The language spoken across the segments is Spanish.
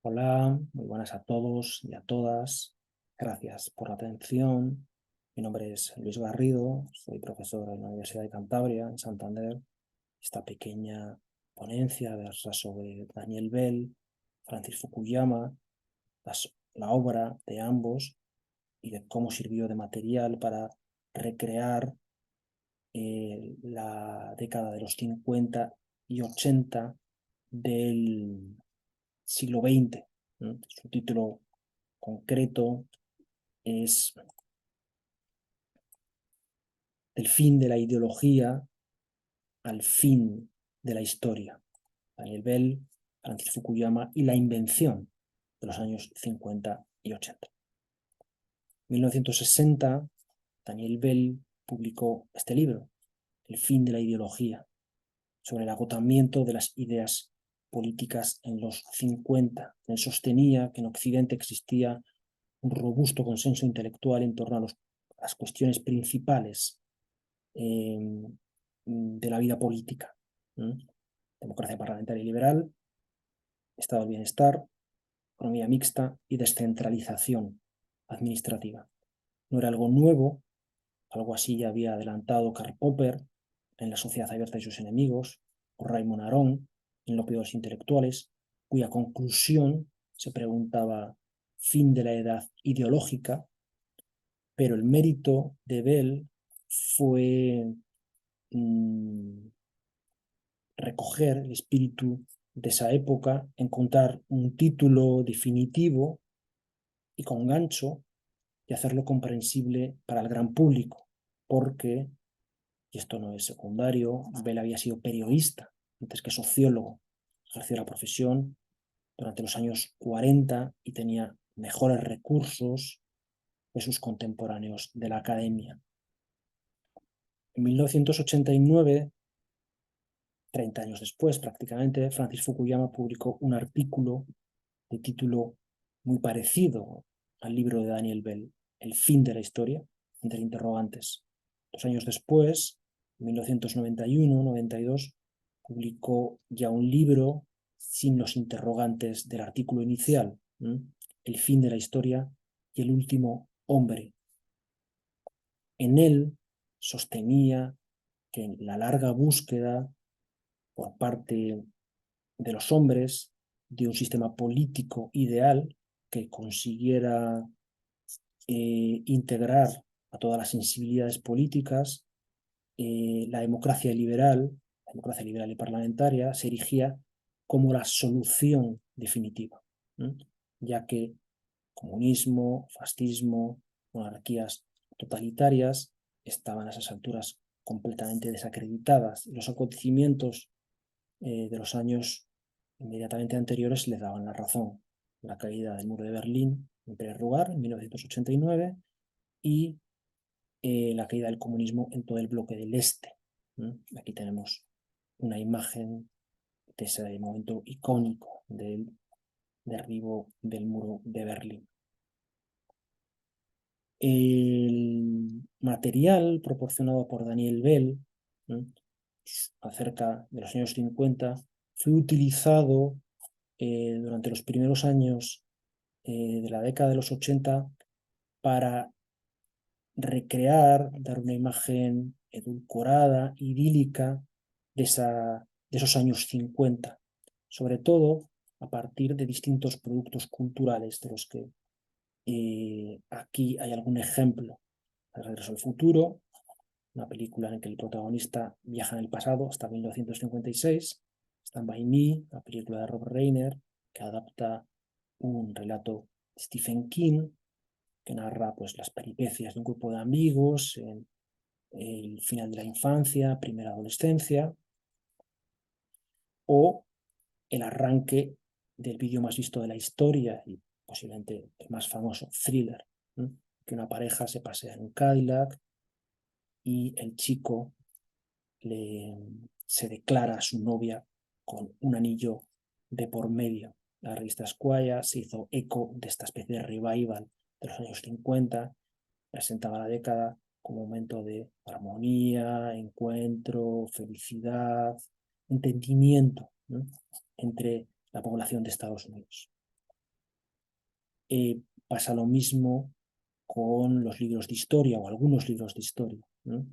Hola, muy buenas a todos y a todas. Gracias por la atención. Mi nombre es Luis Garrido, soy profesor en la Universidad de Cantabria, en Santander. Esta pequeña ponencia versa sobre Daniel Bell, Francis Fukuyama, la obra de ambos y de cómo sirvió de material para recrear la década de los 50 y 80 del siglo XX. Su título concreto es el fin de la ideología al fin de la historia. Daniel Bell, Francis Fukuyama y la invención de los años 50 y 80. En 1960, Daniel Bell publicó este libro, El fin de la ideología, sobre el agotamiento de las ideas políticas en los 50. Él sostenía que en Occidente existía un robusto consenso intelectual en torno a las cuestiones principales de la vida política. Democracia parlamentaria y liberal, estado del bienestar, economía mixta y descentralización administrativa. No era algo nuevo, algo así ya había adelantado Karl Popper en La sociedad abierta y sus enemigos, o Raymond Aron en Lo peor de los intelectuales, cuya conclusión se preguntaba fin de la edad ideológica, pero el mérito de Bell fue recoger el espíritu de esa época, encontrar un título definitivo y con gancho y hacerlo comprensible para el gran público, porque, y esto no es secundario, Bell había sido periodista antes que sociólogo, ejerció la profesión durante los años 40 y tenía mejores recursos que sus contemporáneos de la academia. En 1989, 30 años después prácticamente, Francis Fukuyama publicó un artículo de título muy parecido al libro de Daniel Bell, El fin de la historia, entre interrogantes. 2 años después, en 1991-92, publicó ya un libro sin los interrogantes del artículo inicial, El fin de la historia y el último hombre. En él sostenía que en la larga búsqueda por parte de los hombres de un sistema político ideal que consiguiera integrar a todas las sensibilidades políticas, la democracia liberal y parlamentaria, se erigía como la solución definitiva, ya que comunismo, fascismo, monarquías totalitarias estaban a esas alturas completamente desacreditadas. Los acontecimientos de los años inmediatamente anteriores le daban la razón. La caída del muro de Berlín, en primer lugar, en 1989, y la caída del comunismo en todo el bloque del este. Aquí tenemos una imagen de ese momento icónico del derribo del muro de Berlín. El material proporcionado por Daniel Bell acerca de los años 50 fue utilizado durante los primeros años de la década de los 80 para recrear, dar una imagen edulcorada, idílica de esos años 50, sobre todo a partir de distintos productos culturales de los que aquí hay algún ejemplo. El Regreso al futuro, una película en la que el protagonista viaja en el pasado hasta 1956, Stand By Me, la película de Rob Reiner, que adapta un relato de Stephen King, que narra pues, las peripecias de un grupo de amigos en el final de la infancia, primera adolescencia, o el arranque del vídeo más visto de la historia y posiblemente el más famoso, Thriller, ¿no? Que una pareja se pasea en un Cadillac y el chico se declara a su novia con un anillo de por medio. La revista Esquire se hizo eco de esta especie de revival de los años 50, presentaba la década como un momento de armonía, encuentro, felicidad, entendimiento, ¿no? Entre la población de Estados Unidos. Pasa lo mismo con los libros de historia o algunos libros de historia, ¿no?,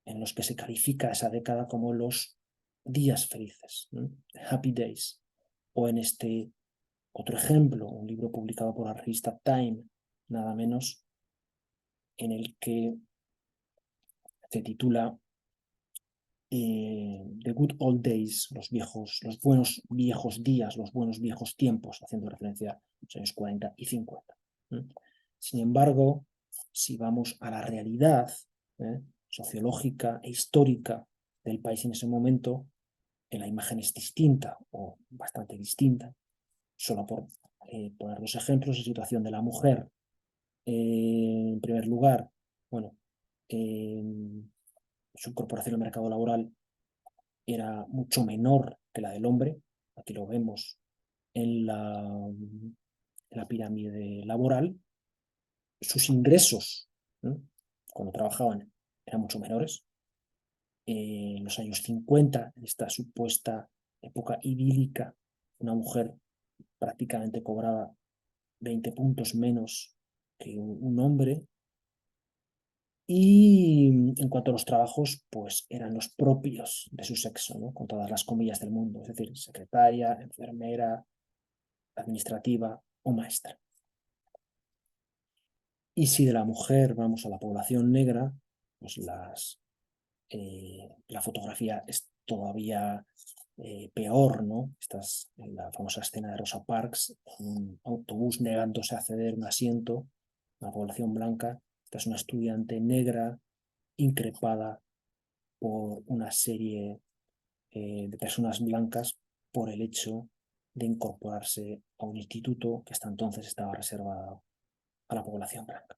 en los que se califica esa década como los días felices, ¿no?, Happy Days. O en este otro ejemplo, un libro publicado por la revista Time, nada menos, en el que se titula The Good Old Days, los buenos viejos días, los buenos viejos tiempos, haciendo referencia a los años 40 y 50. Sin embargo, si vamos a la realidad sociológica e histórica del país en ese momento, la imagen es distinta o bastante distinta. Solo por poner dos ejemplos, la situación de la mujer, en primer lugar, bueno, su incorporación al mercado laboral era mucho menor que la del hombre. Aquí lo vemos en la pirámide laboral. Sus ingresos, cuando trabajaban, eran mucho menores. En los años 50, en esta supuesta época idílica, una mujer prácticamente cobraba 20 puntos menos que un hombre. Y en cuanto a los trabajos, pues eran los propios de su sexo, ¿no?, con todas las comillas del mundo, es decir, secretaria, enfermera, administrativa o maestra. Y si de la mujer vamos a la población negra, pues la fotografía es todavía peor, ¿no? Esta es la famosa escena de Rosa Parks, un autobús negándose a ceder un asiento a la población blanca. Esta es una estudiante negra increpada por una serie de personas blancas por el hecho de incorporarse a un instituto que hasta entonces estaba reservado a la población blanca.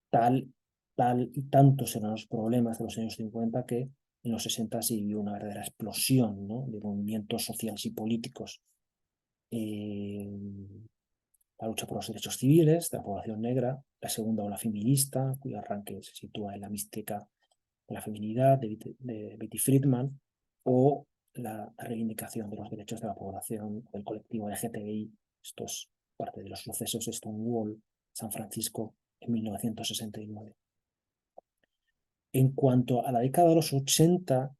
Tal y tantos eran los problemas de los años 50 que en los 60 se vivió una verdadera explosión, ¿no?, de movimientos sociales y políticos. La lucha por los derechos civiles de la población negra, la segunda ola feminista, cuyo arranque se sitúa en la mística de la feminidad de Betty Friedman, o la reivindicación de los derechos de la población del colectivo LGTBI. Esto es parte de los sucesos de Stonewall, San Francisco, en 1969. En cuanto a la década de los 80,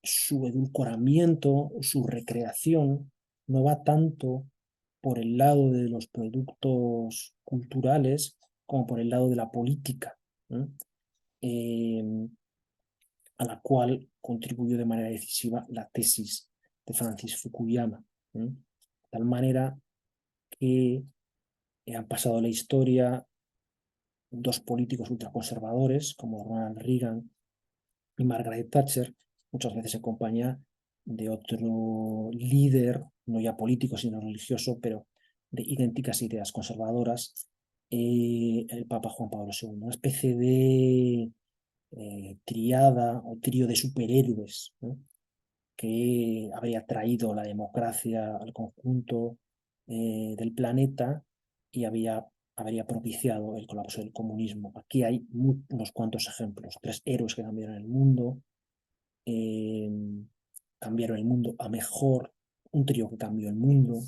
su edulcoramiento, su recreación, no va tanto por el lado de los productos culturales como por el lado de la política, a la cual contribuyó de manera decisiva la tesis de Francis Fukuyama. De tal manera que han pasado a la historia dos políticos ultraconservadores como Ronald Reagan y Margaret Thatcher, muchas veces en compañía de otro líder, no ya político sino religioso, pero de idénticas ideas conservadoras, el Papa Juan Pablo II, una especie de triada o trío de superhéroes, ¿no?, que habría traído la democracia al conjunto del planeta y habría propiciado el colapso del comunismo. Aquí hay unos cuantos ejemplos: tres héroes que cambiaron el mundo, cambiaron el mundo a mejor, un trío que cambió el mundo,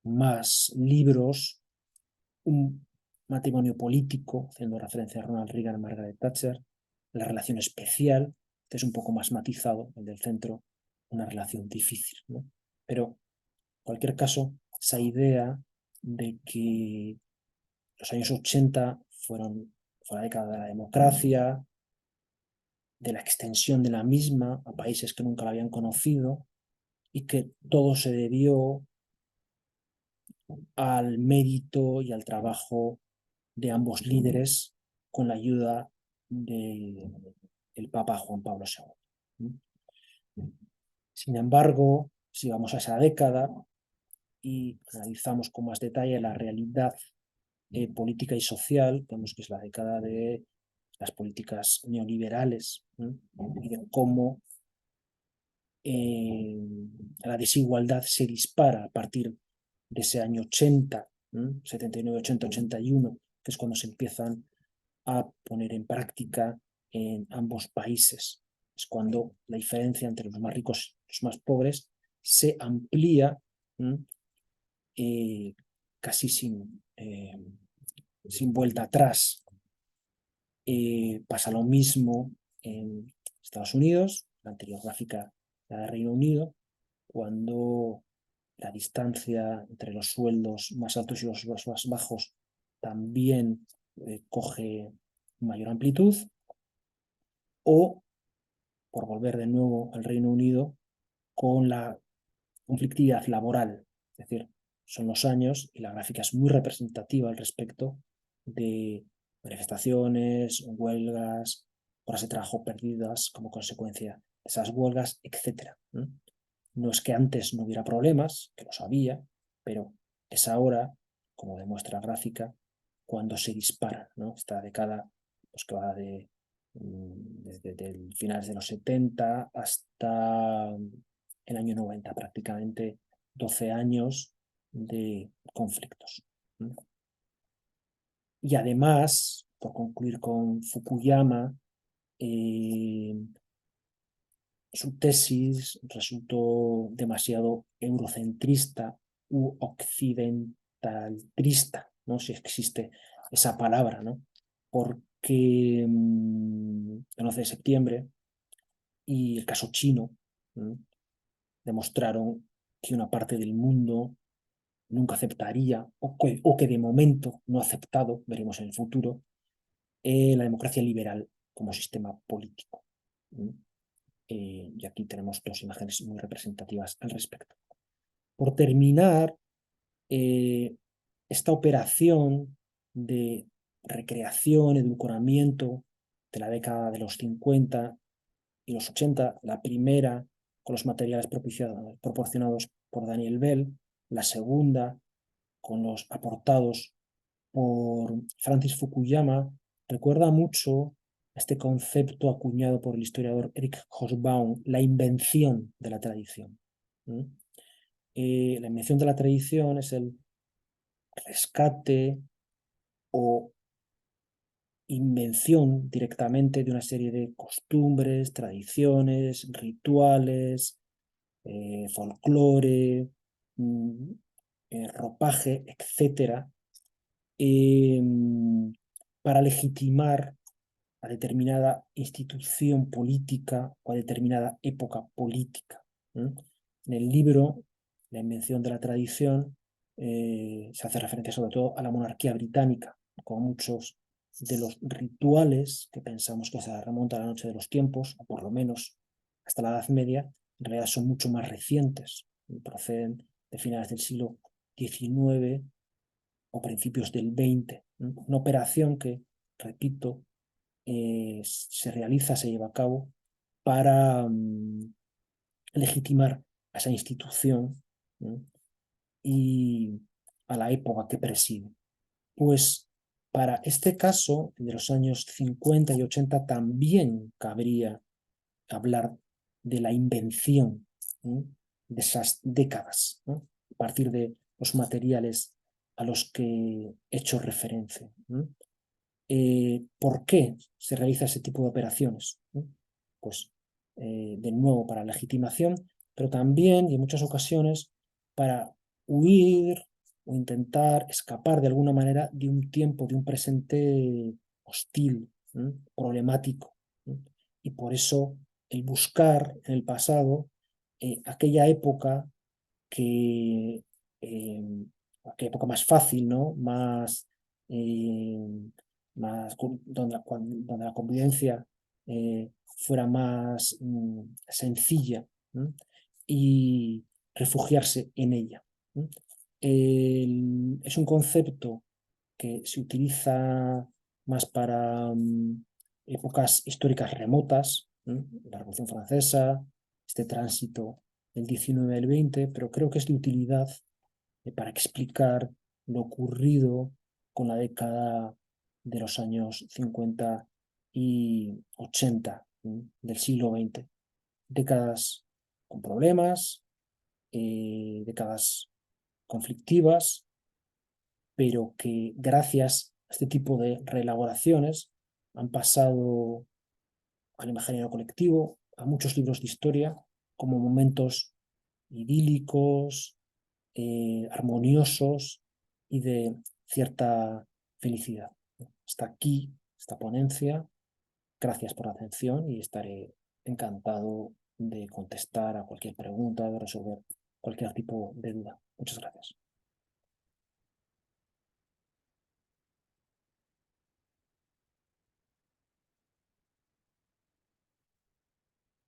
más libros, un matrimonio político, haciendo referencia a Ronald Reagan y Margaret Thatcher, la relación especial, que es un poco más matizado, el del centro, una relación difícil, ¿no? Pero, en cualquier caso, esa idea de que los años 80 fue la década de la democracia, de la extensión de la misma a países que nunca la habían conocido, y que todo se debió al mérito y al trabajo de ambos líderes con la ayuda del Papa Juan Pablo II. Sin embargo, si vamos a esa década y analizamos con más detalle la realidad política y social, vemos que es la década de las políticas neoliberales, y de cómo la desigualdad se dispara a partir de ese año 80, 79, 80, 81, que es cuando se empiezan a poner en práctica en ambos países. Es cuando la diferencia entre los más ricos y los más pobres se amplía casi sin vuelta atrás. Pasa lo mismo en Estados Unidos, la anterior gráfica, la de Reino Unido, cuando la distancia entre los sueldos más altos y los más bajos también coge mayor amplitud, o, por volver de nuevo al Reino Unido, con la conflictividad laboral, es decir, son los años, y la gráfica es muy representativa al respecto de manifestaciones, huelgas, horas de trabajo perdidas como consecuencia de esas huelgas, etc. No es que antes no hubiera problemas, que los había, pero es ahora, como demuestra la gráfica, cuando se dispara, ¿no? Esta década pues, que va desde finales de los 70 hasta el año 90, prácticamente 12 años de conflictos. Y además, por concluir con Fukuyama, su tesis resultó demasiado eurocentrista u occidentalista, ¿no? Si existe esa palabra, ¿no? Porque el 11 de septiembre y el caso chino demostraron que una parte del mundo nunca aceptaría, o que de momento no ha aceptado, veremos en el futuro, la democracia liberal como sistema político. Y aquí tenemos dos imágenes muy representativas al respecto. Por terminar, esta operación de recreación, edulcoramiento de la década de los 50 y los 80, la primera con los materiales proporcionados por Daniel Bell, la segunda con los aportados por Francis Fukuyama, recuerda mucho este concepto acuñado por el historiador Eric Hobsbawm, la invención de la tradición. La invención de la tradición es el rescate o invención directamente de una serie de costumbres, tradiciones, rituales, folclore, ropaje, etcétera, para legitimar a determinada institución política o a determinada época política. En el libro, La invención de la tradición, se hace referencia sobre todo a la monarquía británica, con muchos de los rituales que pensamos que se remontan a la noche de los tiempos, o por lo menos hasta la Edad Media, en realidad son mucho más recientes, proceden de finales del siglo XIX o principios del XX. Una operación que, repito, se realiza, se lleva a cabo para legitimar a esa institución y a la época que preside. Pues para este caso, de los años 50 y 80, también cabría hablar de la invención de esas décadas, a partir de los materiales a los que he hecho referencia. ¿Por qué se realiza ese tipo de operaciones? Pues, de nuevo, para legitimación, pero también, y en muchas ocasiones, para huir o intentar escapar de alguna manera de un tiempo, de un presente hostil, problemático. Y por eso el buscar en el pasado aquella época que, eh, aquella época más fácil, ¿no? Eh, donde la convivencia fuera más sencilla, y refugiarse en ella. Es un concepto que se utiliza más para épocas históricas remotas, la Revolución Francesa, este tránsito del 19 al 20, pero creo que es de utilidad para explicar lo ocurrido con la década de los años 50 y 80 del siglo XX. Décadas con problemas, décadas conflictivas, pero que gracias a este tipo de reelaboraciones han pasado al imaginario colectivo, a muchos libros de historia, como momentos idílicos, armoniosos y de cierta felicidad. Hasta aquí esta ponencia. Gracias por la atención y estaré encantado de contestar a cualquier pregunta, de resolver cualquier tipo de duda. Muchas gracias.